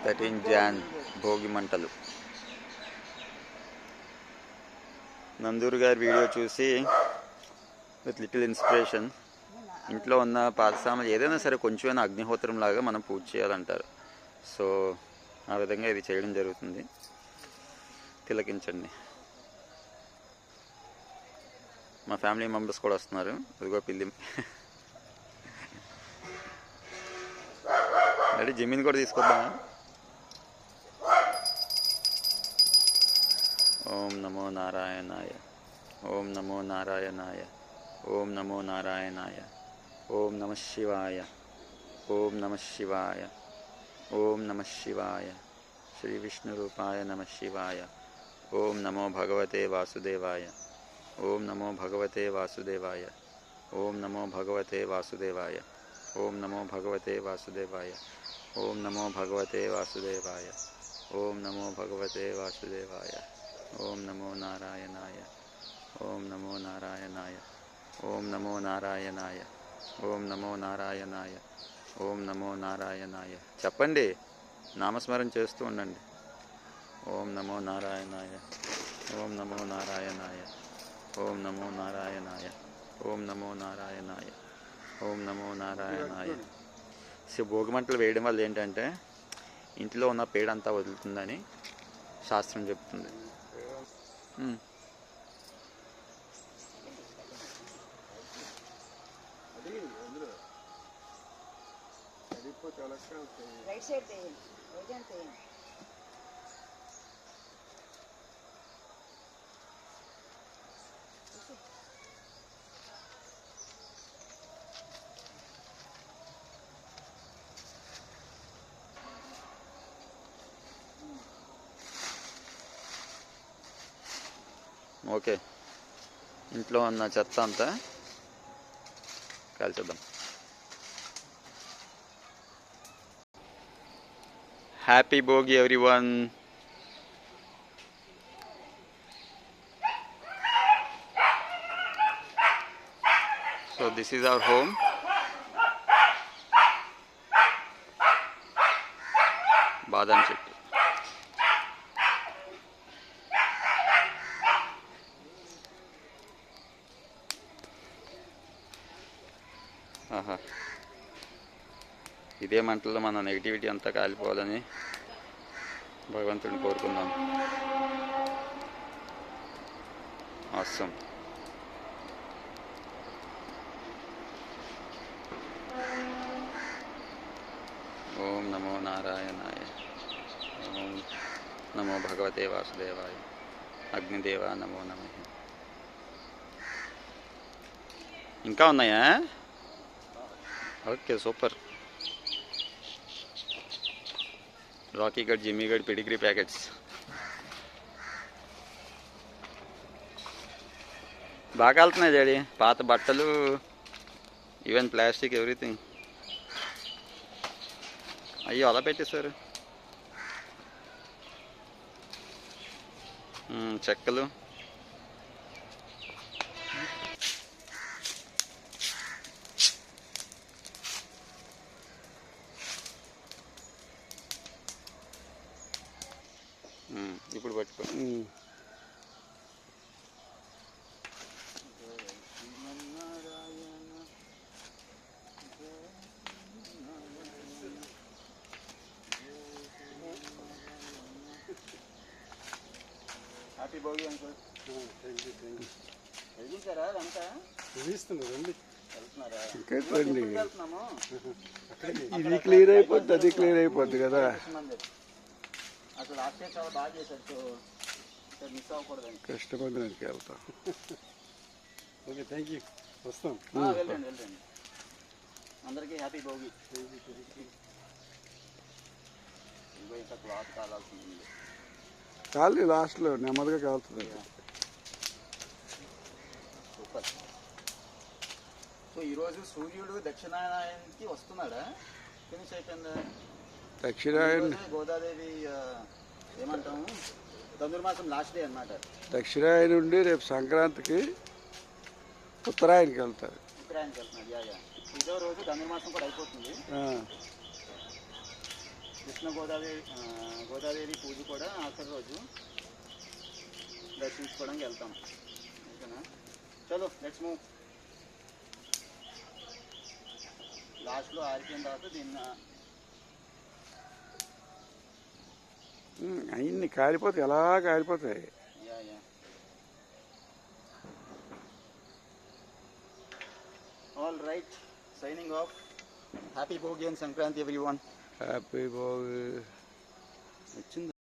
13 Jan Bhogi మంటలు. నందూరు గారి video చూసి విత్ లిటిల్ ఇన్స్పిరేషన్ ఇంట్లో ఉన్న పాత సామాన్లు ఏదైనా సరే కొంచెమైనా అగ్నిహోత్రం లాగా మనం పూజ చేయాలంటారు. సో ఆ విధంగా ఇది చేయడం జరుగుతుంది. తిలకించండి. మా ఫ్యామిలీ మెంబర్స్ కూడా వస్తున్నారు. అదిగో పిల్లి. అంటే జిమ్మిని కూడా తీసుకొద్దామా? ఓం నమో నారాయణాయ, ఓం నమో నారాయణాయ, ఓం నమో నారాయణాయ, ఓం నమ శివాయ, ఓం నమ శివాయ, ఓం నమ శివాయ, శ్రీ విష్ణు రూపాయ నమ శివాయ, ఓం నమో భగవతే వాసుదేవాయ, ఓం నమో భగవతే వాసుదేవాయ, ఓం నమో భగవతే వాసుదేవాయ, ఓం నమో భగవతే వాసుదేవాయ, ఓం నమో భగవతే వాసుదేవాయ, ఓం నమో భగవతే వాసుదేవాయ, ఓం నమో నారాయణాయ, ఓం నమో నారాయణాయ, ఓం నమో నారాయణాయ, ఓం నమో నారాయణాయ, ఓం నమో నారాయణాయ. చెప్పండి, నామస్మరణ చేస్తూ ఉండండి. ఓం నమో నారాయణాయ, ఓం నమో నారాయణాయ, ఓం నమో నారాయణాయ, ఓం నమో నారాయణాయ, ఓం నమో నారాయణాయ. సో భోగిమంటలు వేయడం వల్ల ఏంటంటే ఇంట్లో ఉన్న పేడంతా వదులుతుందని శాస్త్రం చెప్తుంది. ఓకే, ఇంట్లో ఉన్న చెత్త అంతా కాల్చేద్దాం. Happy Bhogi everyone. So this is our home. బాదం చెట్టు. ఆహా, ఇదే మంటల్లో మన నెగిటివిటీ అంతా కాలిపోవాలని భగవంతుడిని కోరుకుందాం. ఆసమ్. ఓం నమో నారాయణాయ, ఓం నమో భగవతే వాసుదేవాయ, అగ్నిదేవా నమో నమః. ఇంకా ఉన్నాయా? Okay, super. రాకీ గడ్, జిమ్మీ గడ్ పెడిగ్రీ ప్యాకెట్స్. బాగా వెళ్తున్నాయి డాడీ. పాత బట్టలు, ఈవెన్ ప్లాస్టిక్, ఎవ్రీథింగ్. అయ్యో, అలా పెట్టేశారు. చెక్కలు. ఇప్పుడు పట్టుకో. Happy Bhogi uncle. వెళ్తారా? అంతా వెళ్తున్నారా? ఇది క్లియర్ అయిపోద్ది, అది క్లియర్ అయిపోద్ది కదా. అసలు లాస్ట్ ఇయర్ చాలా బాగా చేశారు. So miss అవ్వకూడదండి. కష్టపడడానికి వెళ్తాం. Okay, thank you. వస్తాం. వెళ్ళండి వెళ్ళండి. అందరికీ హ్యాపీ భోగి. ఇంకో ఇంకా క్లాత్ కావాల్సింది. కాలి లాస్ట్లో నెమ్మదిగా కాలుతుంది. సూపర్. సో ఈరోజు సూర్యుడు దక్షిణాయనానికి వస్తున్నాడా? ఫినిష్ అయిపోయిందా? దక్షిణాయన గోదాదేవి ఏమంటాము, ధనుర్మాసం లాస్ట్ డే అన్నమాట. దక్షిణాయన నుండి రేపు సంక్రాంతికి ఉత్తరాయణకి వెళ్తారు. ఉత్తరాయణకి వెళ్తున్నాడు. ఇదో రోజు ధనుర్మాసం కూడా అయిపోతుంది. కృష్ణ గోదాదేవి పూజ కూడా ఆఖరి రోజు దర్శించుకోవడానికి వెళ్తాం. ఓకేనా, చలో లెట్స్ మూవ్. లాస్ట్లో ఆరిపోయిన తర్వాత దీన్ని అన్ని కాలిపోతాయి, ఎలా కాలిపోతాయి. Yeah yeah all right, signing off. Happy Bhogi and Sankranti everyone. Happy Bhogi. వచ్చింది.